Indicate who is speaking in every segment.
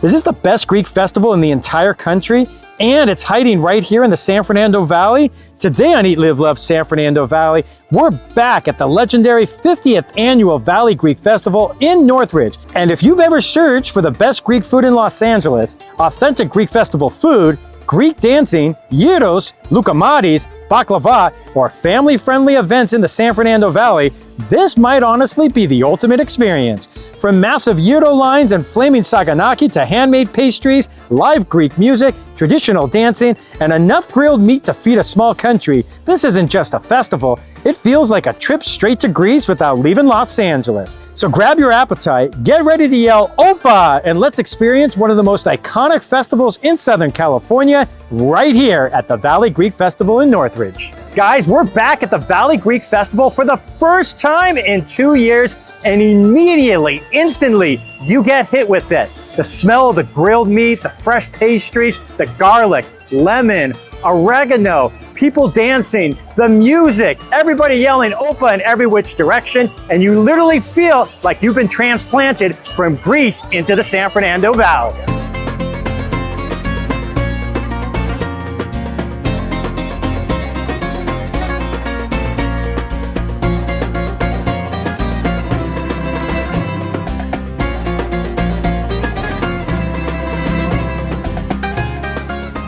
Speaker 1: Is this the best Greek festival in the entire country? And it's hiding right here in the San Fernando Valley? Today on Eat, Live, Love San Fernando Valley, we're back at the legendary 50th annual Valley Greek Festival in Northridge. And if you've ever searched for the best Greek food in Los Angeles, authentic Greek festival food, Greek dancing, gyros, Loukoumades, baklava, or family-friendly events in the San Fernando Valley, this might honestly be the ultimate experience. From massive gyro lines and flaming Saganaki to handmade pastries, live Greek music, traditional dancing, and enough grilled meat to feed a small country, this isn't just a festival, it feels like a trip straight to Greece without leaving Los Angeles. So grab your appetite, get ready to yell Opa, and let's experience one of the most iconic festivals in Southern California right here at the Valley Greek Festival in Northridge. Guys, we're back at the Valley Greek Festival for the first time in 2 years, and immediately, instantly, you get hit with it. The smell of the grilled meat, the fresh pastries, the garlic, lemon, oregano, people dancing, the music, everybody yelling Opa in every which direction, and you literally feel like you've been transplanted from Greece into the San Fernando Valley.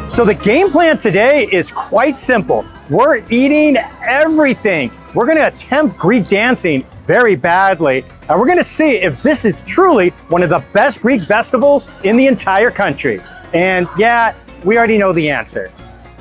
Speaker 1: So the game plan today is quite simple. We're eating everything. We're gonna attempt Greek dancing very badly, and we're gonna see if this is truly one of the best Greek festivals in the entire country. And yeah, we already know the answer.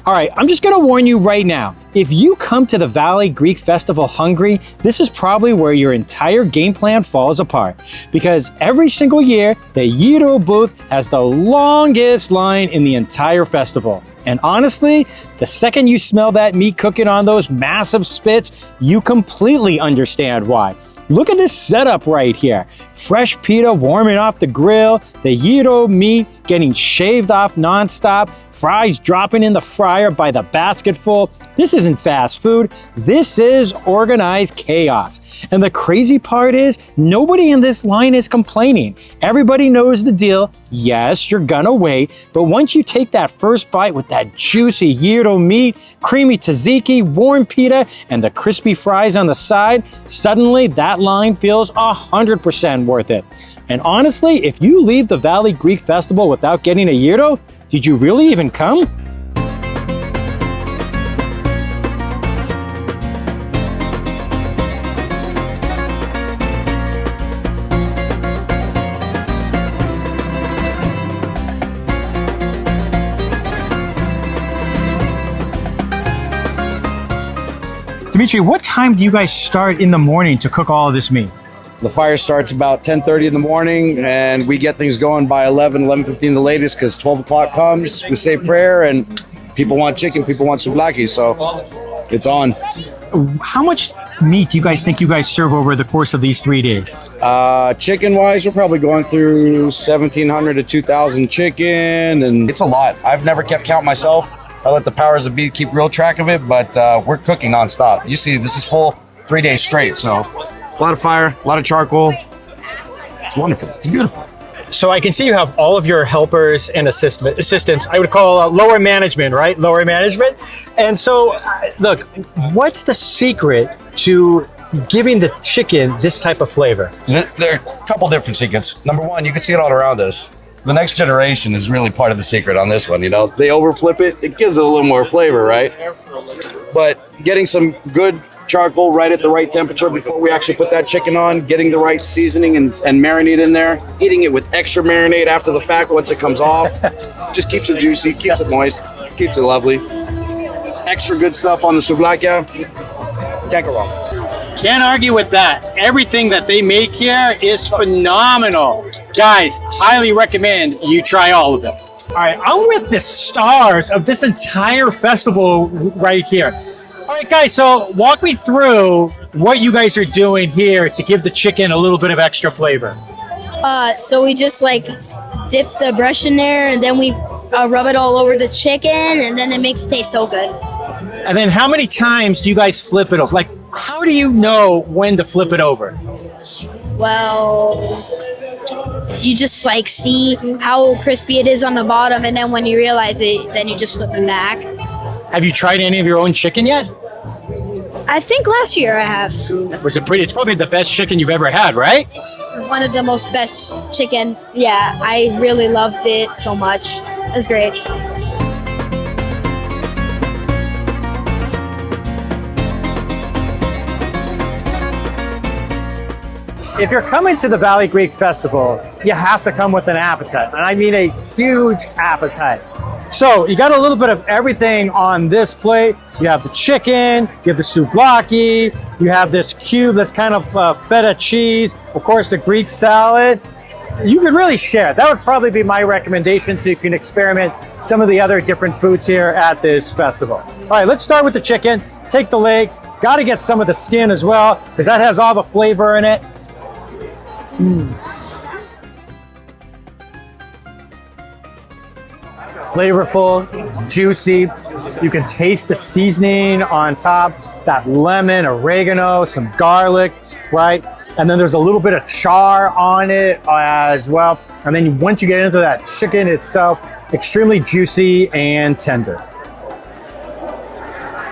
Speaker 1: All right, I'm just gonna warn you right now. If you come to the Valley Greek Festival hungry, this is probably where your entire game plan falls apart. Because every single year, the gyro booth has the longest line in the entire festival. And honestly, the second you smell that meat cooking on those massive spits, you completely understand why. Look at this setup right here. Fresh pita warming off the grill, the gyro meat getting shaved off nonstop, fries dropping in the fryer by the basketful. This isn't fast food, this is organized chaos. And the crazy part is, nobody in this line is complaining. Everybody knows the deal. Yes, you're gonna wait, but once you take that first bite with that juicy gyro meat, creamy tzatziki, warm pita, and the crispy fries on the side, suddenly that line feels 100% worth it. And honestly, if you leave the Valley Greek Festival without getting a gyro, did you really even come? Dimitri, what time do you guys start in the morning to cook all of this meat?
Speaker 2: The fire starts about 10:30 in the morning, and we get things going by 11:15 the latest, because 12 o'clock comes, we say prayer, and people want chicken, people want souvlaki, so it's on.
Speaker 1: How much meat do you guys think you guys serve over the course of these 3 days?
Speaker 2: Chicken-wise, we're probably going through 1,700 to 2,000 chicken, and it's a lot. I've never kept count myself. I let the powers that be keep real track of it, but we're cooking nonstop. You see, this is full 3 days straight, so a lot of fire, a lot of charcoal. It's wonderful. It's beautiful.
Speaker 1: So I can see you have all of your helpers and assistants. I would call lower management, right? Lower management. And so, look, what's the secret to giving the chicken this type of flavor?
Speaker 2: There are a couple different secrets. Number one, you can see it all around us. The next generation is really part of the secret on this one, you know? They overflip it, it gives it a little more flavor, right? But getting some good charcoal right at the right temperature before we actually put that chicken on, getting the right seasoning and marinade in there, eating it with extra marinade after the fact once it comes off, just keeps it juicy, keeps it moist, keeps it lovely. Extra good stuff on the souvlaki, can't go wrong.
Speaker 1: Can't argue with that. Everything that they make here is phenomenal. Guys, highly recommend you try all of them. All right, I'm with the stars of this entire festival right here. All right, guys, so walk me through what you guys are doing here to give the chicken a little bit of extra flavor.
Speaker 3: So we just like dip the brush in there, and then we rub it all over the chicken, and then it makes it taste so good.
Speaker 1: And then how many times do you guys flip it over? Like, how do you know when to flip it over?
Speaker 3: Well, you just like see how crispy it is on the bottom, and then when you realize it, then you just flip it back.
Speaker 1: Have you tried any of your own chicken yet?
Speaker 3: I think last year I have.
Speaker 1: Was it pretty? It's probably the best chicken you've ever had, right?
Speaker 3: It's one of the most best chickens. Yeah, I really loved it so much. It was great.
Speaker 1: If you're coming to the Valley Greek Festival, you have to come with an appetite. And I mean a huge appetite. So you got a little bit of everything on this plate. You have the chicken, you have the souvlaki, you have this cube that's kind of feta cheese, of course the Greek salad. You could really share. That would probably be my recommendation so you can experiment some of the other different foods here at this festival. All right, let's start with the chicken. Take the leg. Got to get some of the skin as well because that has all the flavor in it. Flavorful, juicy. You can taste the seasoning on top, that lemon, oregano, some garlic, right? And then there's a little bit of char on it as well. And then once you get into that chicken itself, extremely juicy and tender.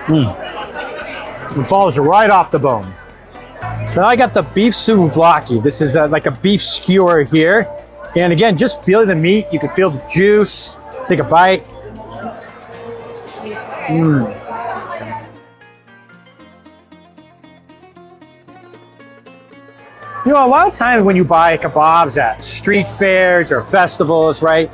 Speaker 1: It falls right off the bone. So now I got the beef souvlaki. This is like a beef skewer here. And again, just feeling the meat, you can feel the juice. Take a bite. You know, a lot of times when you buy kebabs at street fairs or festivals, right,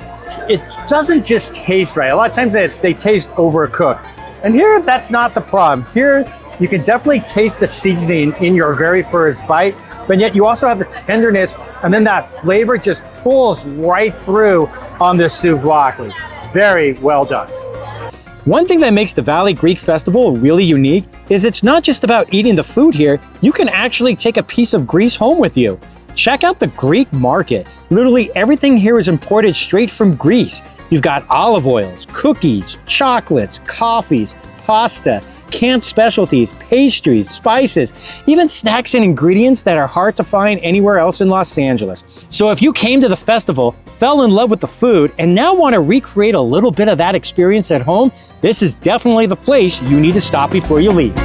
Speaker 1: it doesn't just taste right. A lot of times they taste overcooked. And here, that's not the problem. Here, you can definitely taste the seasoning in your very first bite, but yet you also have the tenderness, and then that flavor just pulls right through on this souvlaki. Very well done. One thing that makes the Valley Greek Festival really unique is it's not just about eating the food here, you can actually take a piece of Greece home with you. Check out the Greek market. Literally everything here is imported straight from Greece. You've got olive oils, cookies, chocolates, coffees, pasta, canned specialties, pastries, spices, even snacks and ingredients that are hard to find anywhere else in Los Angeles. So if you came to the festival, fell in love with the food, and now want to recreate a little bit of that experience at home, this is definitely the place you need to stop before you leave.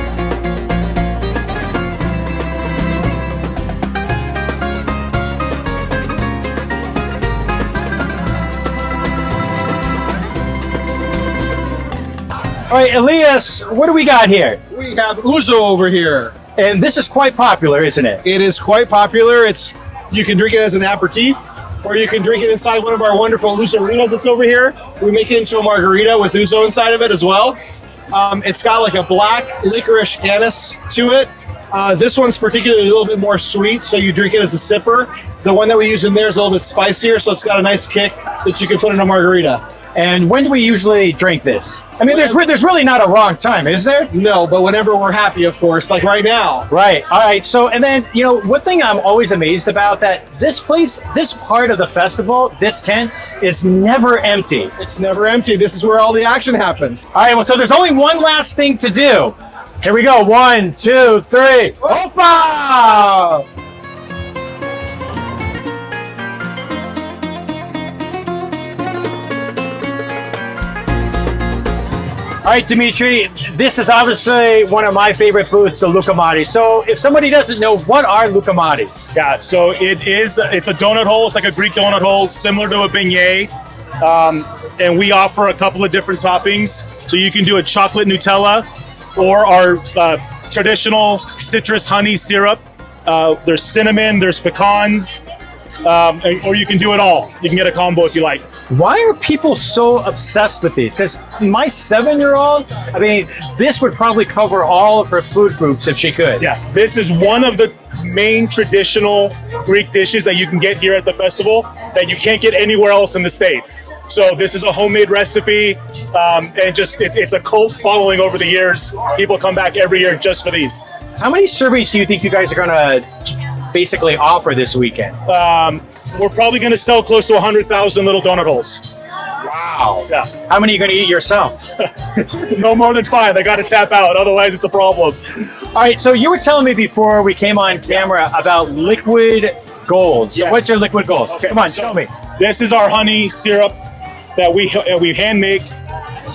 Speaker 1: All right, Elias, what do we got here?
Speaker 4: We have ouzo over here.
Speaker 1: And this is quite popular, isn't it?
Speaker 4: It is quite popular. You can drink it as an aperitif, or you can drink it inside one of our wonderful ouzoritas that's over here. We make it into a margarita with ouzo inside of it as well. It's got like a black licorice anise to it. This one's particularly a little bit more sweet, so you drink it as a sipper. The one that we use in there is a little bit spicier, so it's got a nice kick that you can put in a margarita.
Speaker 1: And when do we usually drink this? I mean, there's really not a wrong time, is there?
Speaker 4: No, but whenever we're happy, of course, like right now.
Speaker 1: Right. All right. So, and then, you know, one thing I'm always amazed about that this place, this part of the festival, this tent is never empty.
Speaker 4: It's never empty. This is where all the action happens.
Speaker 1: All right. Well, so there's only one last thing to do. Here we go. 1, 2, 3. Opa! All right, Dimitri, this is obviously one of my favorite foods, the Loukoumades. So if somebody doesn't know, what are Loukoumades?
Speaker 5: Yeah, so it's a donut hole. It's like a Greek donut hole, similar to a beignet. And we offer a couple of different toppings. So you can do a chocolate Nutella or our traditional citrus honey syrup. There's cinnamon, there's pecans, or you can do it all. You can get a combo if you like.
Speaker 1: Why are people so obsessed with these? Because my 7-year-old, I mean, this would probably cover all of her food groups if she could.
Speaker 5: Yeah, this is one of the main traditional Greek dishes that you can get here at the festival that you can't get anywhere else in the States. So this is a homemade recipe, and it's a cult following over the years. People come back every year just for these.
Speaker 1: How many servings do you think you guys are going to basically offer this weekend?
Speaker 5: We're probably going to sell close to 100,000 little donut holes.
Speaker 1: Wow.
Speaker 5: Yeah.
Speaker 1: How many are you going to eat yourself?
Speaker 5: No more than 5. I got to tap out. Otherwise, it's a problem.
Speaker 1: All right. So you were telling me before we came on camera about liquid gold. So
Speaker 5: Yes.
Speaker 1: what's your liquid gold? Come on, show me.
Speaker 5: This is our honey syrup that we hand make.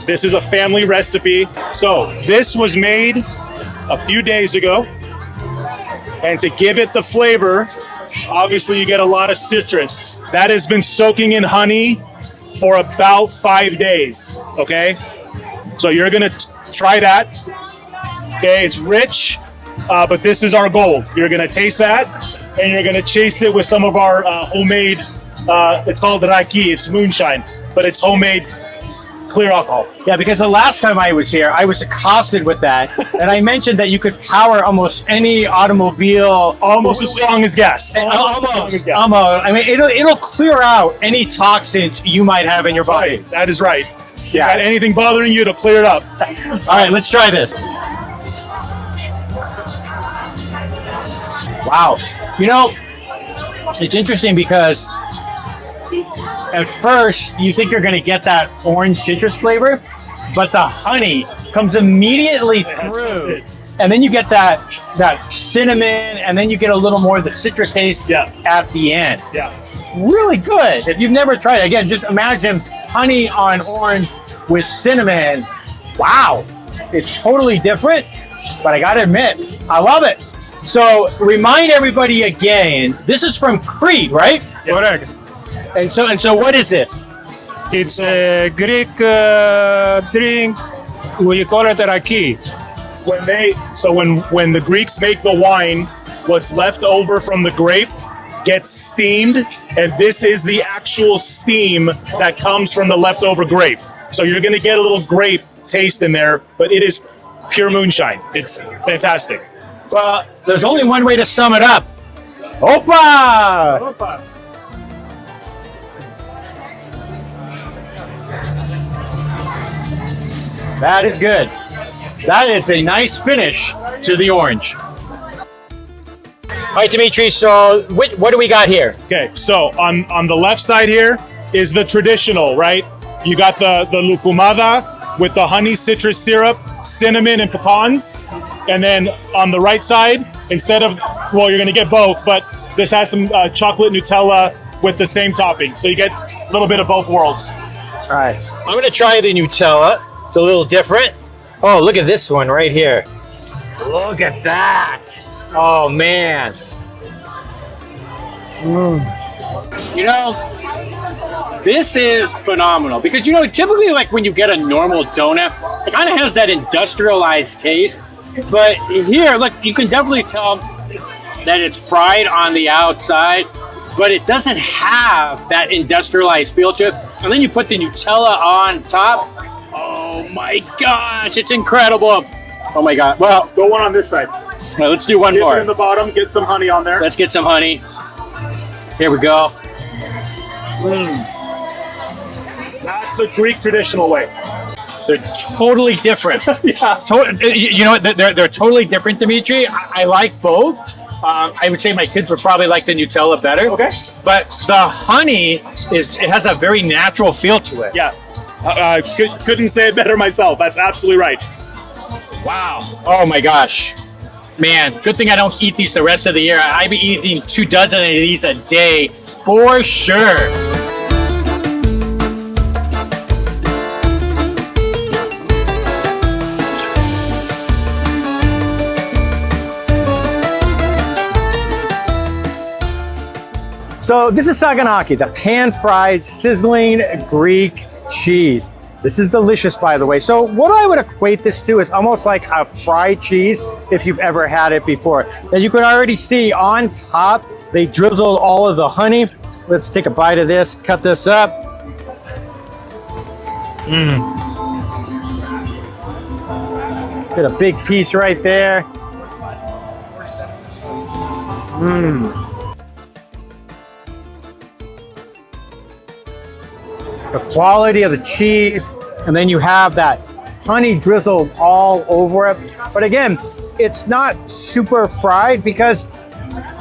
Speaker 5: This is a family recipe. So this was made a few days ago. And to give it the flavor, obviously you get a lot of citrus. That has been soaking in honey for about 5 days, okay? So you're gonna try that. Okay, it's rich, but this is our gold. You're gonna taste that, and you're gonna chase it with some of our homemade, it's called raki, it's moonshine, but it's homemade clear alcohol.
Speaker 1: Yeah, because the last time I was here, I was accosted with that, and I mentioned that you could power almost any automobile.
Speaker 5: Almost as strong as gas.
Speaker 1: Almost. I mean, it'll clear out any toxins you might have in your body.
Speaker 5: Right, that is right.
Speaker 1: Yeah.
Speaker 5: Got anything bothering you, to clear it up.
Speaker 1: All right, let's try this. Wow. You know, it's interesting because at first you think you're going to get that orange citrus flavor, but the honey comes immediately through, and then you get that cinnamon, and then you get a little more of the citrus taste at the end.
Speaker 5: Yeah.
Speaker 1: Really good. If you've never tried it, again, just imagine honey on orange with cinnamon. Wow. It's totally different, but I gotta admit, I love it. So remind everybody again, this is from Crete, right?
Speaker 6: Correct.
Speaker 1: And so what is this?
Speaker 6: It's a Greek drink. We call it raki.
Speaker 5: When the Greeks make the wine, what's left over from the grape gets steamed, and this is the actual steam that comes from the leftover grape. So you're gonna get a little grape taste in there, but it is pure moonshine. It's fantastic.
Speaker 1: Well, there's only one way to sum it up. Opa! That is good. That is a nice finish to the orange. All right, Dimitri, so what do we got here?
Speaker 5: Okay, so on the left side here is the traditional, right? You got the Loukoumades with the honey citrus syrup, cinnamon, and pecans. And then on the right side, instead of, well, you're gonna get both, but this has some chocolate Nutella with the same topping. So you get a little bit of both worlds.
Speaker 1: All right, I'm gonna try the Nutella. It's a little different. Oh, look at this one right here. Look at that. Oh, man. You know, this is phenomenal because, you know, typically like when you get a normal donut, it kind of has that industrialized taste. But here, look, you can definitely tell that it's fried on the outside, but it doesn't have that industrialized feel to it. And then you put the Nutella on top. Oh my gosh, it's incredible. Oh my God. Well,
Speaker 5: Go one on this side.
Speaker 1: well, let's do one
Speaker 5: Dip
Speaker 1: more.
Speaker 5: it in the bottom, get some honey on there.
Speaker 1: Let's get some honey. Here we go.
Speaker 5: That's the Greek traditional way.
Speaker 1: They're totally different. You know what? They're totally different, Dimitri. I like both. I would say my kids would probably like the Nutella better.
Speaker 5: Okay.
Speaker 1: But the honey it has a very natural feel to it.
Speaker 5: Yeah. Couldn't say it better myself. That's absolutely right.
Speaker 1: Wow. Oh my gosh. Man, good thing I don't eat these the rest of the year. I'd be eating 24 of these a day for sure. So this is Saganaki, the pan-fried, sizzling Greek cheese. This is delicious, by the way. So what I would equate this to is almost like a fried cheese, if you've ever had it before. Now you can already see on top, they drizzled all of the honey. Let's take a bite of this, cut this up. Get a big piece right there. The quality of the cheese, and then you have that honey drizzled all over it. But again, it's not super fried because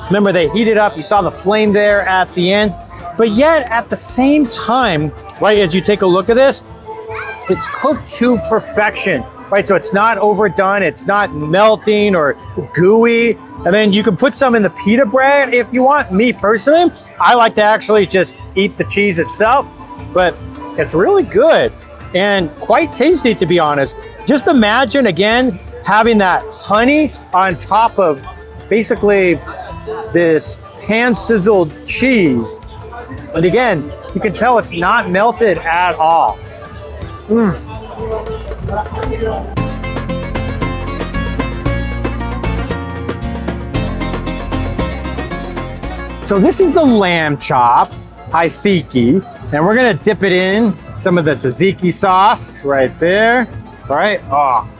Speaker 1: remember they heat it up. You saw the flame there at the end, but yet at the same time, right, as you take a look at this, it's cooked to perfection. right? So it's not overdone, it's not melting or gooey. And then you can put some in the pita bread if you want. Me personally, I like to actually just eat the cheese itself, but it's really good and quite tasty, to be honest. Just imagine, again, having that honey on top of basically this hand-sizzled cheese. And again, you can tell it's not melted at all. So this is the lamb chop, paithiki, and we're gonna dip it in some of the tzatziki sauce right there, right? Oh.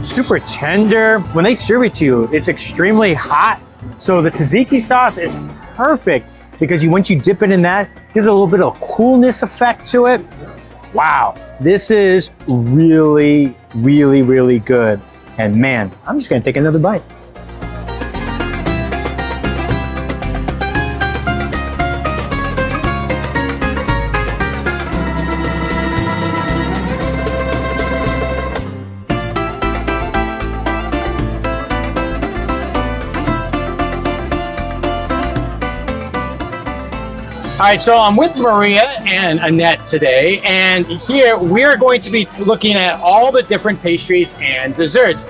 Speaker 1: Super tender. When they serve it to you, it's extremely hot. So the tzatziki sauce is perfect because once you dip it in that, it gives it a little bit of coolness effect to it. Wow, this is really, really, really good. And man, I'm just gonna take another bite. All right, so I'm with Maria and Annette today, and here we are going to be looking at all the different pastries and desserts.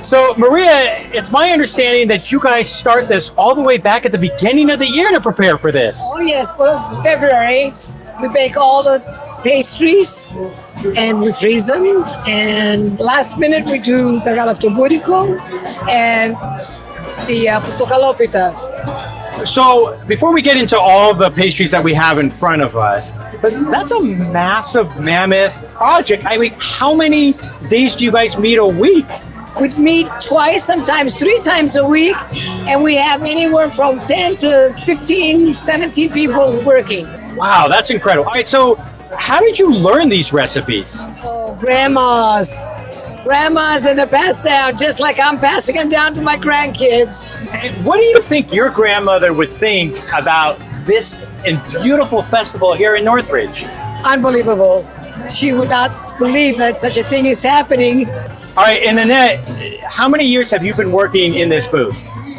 Speaker 1: So Maria, it's my understanding that you guys start this all the way back at the beginning of the year to prepare for this.
Speaker 7: Oh yes, well, February, we bake all the pastries and we freeze them, and last minute we do the galactoburico and the portocalopita.
Speaker 1: So before we get into all the pastries that we have in front of us, but that's a massive mammoth project. I mean, how many days do you guys meet a week?
Speaker 7: We meet twice, sometimes 3 times a week, and we have anywhere from 10 to 15, 17 people working.
Speaker 1: Wow, that's incredible. All right, so how did you learn these recipes?
Speaker 7: Oh, grandmas and they're passed down, just like I'm passing them down to my grandkids.
Speaker 1: And what do you think your grandmother would think about this beautiful festival here in Northridge?
Speaker 7: Unbelievable. She would not believe that such a thing is happening.
Speaker 1: All right, and Annette, how many years have you been working in this booth?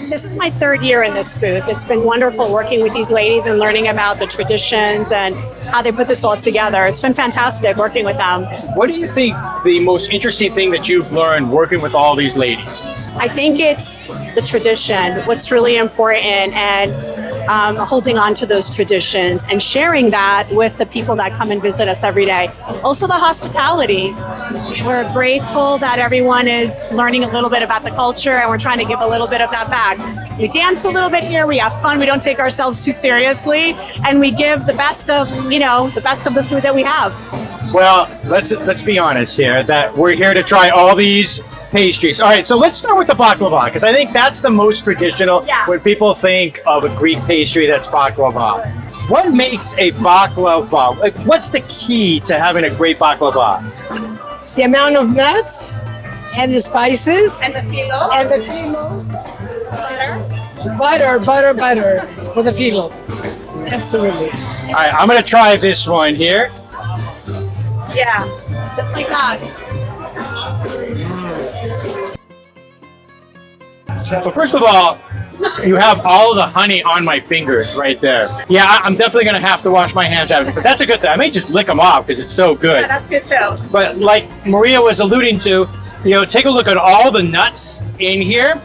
Speaker 8: This is my 3rd year in this booth. It's been wonderful working with these ladies and learning about the traditions and how they put this all together. It's been fantastic working with them.
Speaker 1: What do you think the most interesting thing that you've learned working with all these ladies?
Speaker 8: I think it's the tradition, what's really important, and holding on to those traditions and sharing that with the people that come and visit us every day. Also the hospitality. We're grateful that everyone is learning a little bit about the culture, and we're trying to give a little bit of that back. We dance a little bit here, we have fun, we don't take ourselves too seriously, and we give the best of, the best of the food that we have.
Speaker 1: Well, let's be honest here, that we're here to try all these pastries. All right, so let's start with the baklava, because I think that's the most traditional.
Speaker 8: Yeah.
Speaker 1: When people think of a Greek pastry, that's baklava. What makes a baklava? Like, what's the key to having a great baklava?
Speaker 7: The amount of nuts and the spices
Speaker 8: And the filo.
Speaker 7: and the filo. Butter for the filo. Absolutely.
Speaker 1: All right, I'm gonna try this one here.
Speaker 8: Yeah, just like that.
Speaker 1: So first of all, you have all the honey on my fingers right there. Yeah, I'm definitely gonna have to wash my hands out of it, but that's a good thing. I may just lick them off because it's so good.
Speaker 8: Yeah, that's good too.
Speaker 1: But like Maria was alluding to, take a look at all the nuts in here.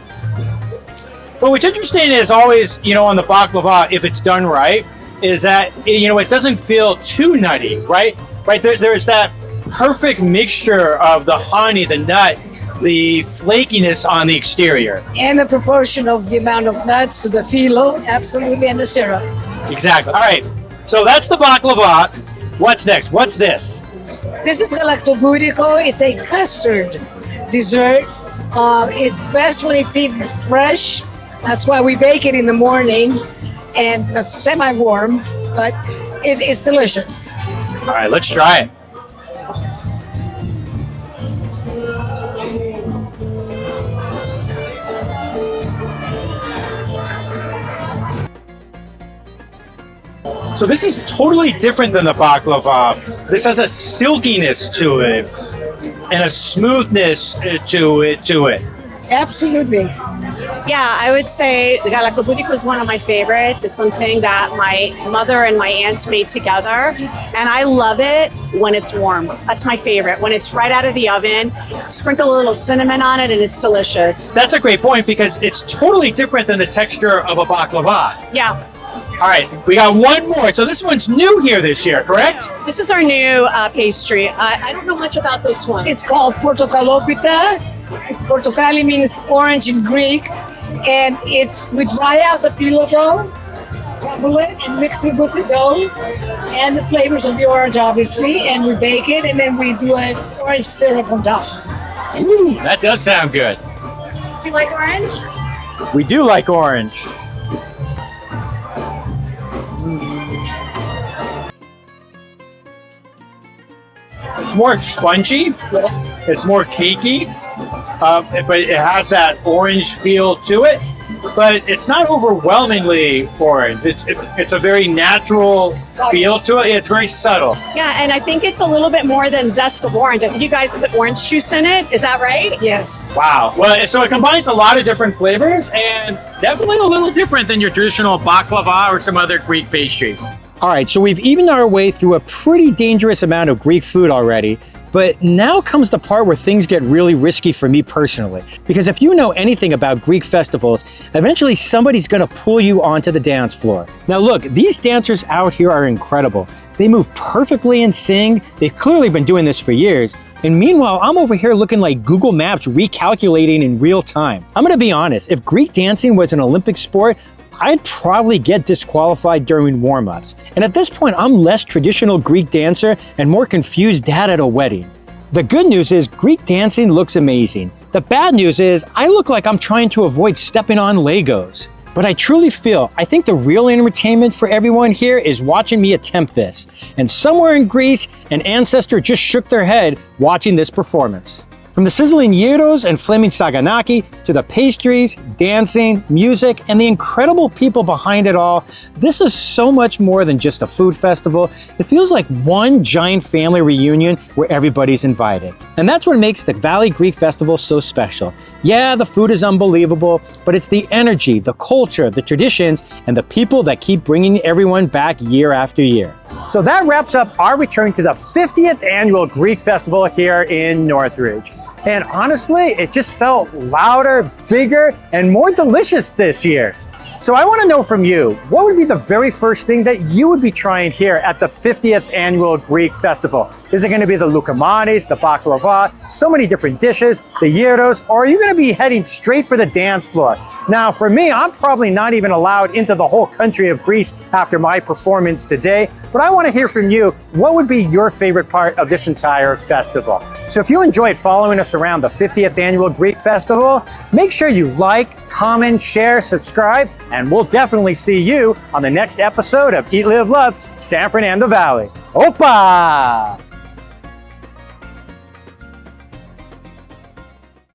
Speaker 1: But what's interesting is always, on the baklava, if it's done right, is that, it doesn't feel too nutty, right? Right, there's that perfect mixture of the honey, the nut, the flakiness on the exterior.
Speaker 7: And the proportion of the amount of nuts to the filo, absolutely, and the syrup.
Speaker 1: Exactly. All right, so that's the baklava. What's next? What's this?
Speaker 7: This is galactoburico. It's a custard dessert. It's best when it's eaten fresh. That's why we bake it in the morning and semi-warm, but it's delicious.
Speaker 1: All right, let's try it. So this is totally different than the baklava. This has a silkiness to it and a smoothness to it.
Speaker 7: Absolutely.
Speaker 8: Yeah, I would say the galakabudiko is one of my favorites. It's something that my mother and my aunts made together, and I love it when it's warm. That's my favorite. When it's right out of the oven, sprinkle a little cinnamon on it, and it's delicious.
Speaker 1: That's a great point because it's totally different than the texture of a baklava.
Speaker 8: Yeah.
Speaker 1: All right, we got one more. So this one's new here this year, correct?
Speaker 8: This is our new pastry. I don't know much about this one.
Speaker 7: It's called portokalopita. Portokali means orange in Greek. And we dry out the phyllo dough, crumble it, and mix it with the dough and the flavors of the orange, obviously. And we bake it, and then we do an orange syrup on top.
Speaker 1: Ooh, that does sound good.
Speaker 8: Do you like orange?
Speaker 1: We do like orange. It's more spongy.
Speaker 7: Yes.
Speaker 1: It's more cakey, but it has that orange feel to it. But it's not overwhelmingly orange. It's a very natural feel to it. It's very subtle.
Speaker 8: Yeah, and I think it's a little bit more than zest of orange. I think you guys put orange juice in it. Is that right?
Speaker 7: Yes.
Speaker 1: Wow. Well, so it combines a lot of different flavors and definitely a little different than your traditional baklava or some other Greek pastries. All right, so we've evened our way through a pretty dangerous amount of Greek food already, but now comes the part where things get really risky for me personally. Because if you know anything about Greek festivals, eventually somebody's gonna pull you onto the dance floor. Now look, these dancers out here are incredible. They move perfectly and sing. They've clearly been doing this for years. And meanwhile, I'm over here looking like Google Maps recalculating in real time. I'm gonna be honest, if Greek dancing was an Olympic sport, I'd probably get disqualified during warm-ups. And at this point, I'm less traditional Greek dancer and more confused dad at a wedding. The good news is Greek dancing looks amazing. The bad news is I look like I'm trying to avoid stepping on Legos. But I truly I think the real entertainment for everyone here is watching me attempt this. And somewhere in Greece, an ancestor just shook their head watching this performance. From the sizzling gyros and flaming Saganaki to the pastries, dancing, music, and the incredible people behind it all, this is so much more than just a food festival. It feels like one giant family reunion where everybody's invited. And that's what makes the Valley Greek Festival so special. Yeah, the food is unbelievable, but it's the energy, the culture, the traditions, and the people that keep bringing everyone back year after year. So that wraps up our return to the 50th annual Greek Festival here in Northridge. And honestly, it just felt louder, bigger, and more delicious this year. So I want to know from you, what would be the very first thing that you would be trying here at the 50th annual Greek Festival? Is it going to be the Loukoumades, the baklava, so many different dishes, the gyros, or are you going to be heading straight for the dance floor? Now, for me, I'm probably not even allowed into the whole country of Greece after my performance today, but I want to hear from you, what would be your favorite part of this entire festival? So if you enjoyed following us around the 50th annual Greek Festival, make sure you like, comment, share, subscribe, and we'll definitely see you on the next episode of Eat, Live, Love, San Fernando Valley. Opa!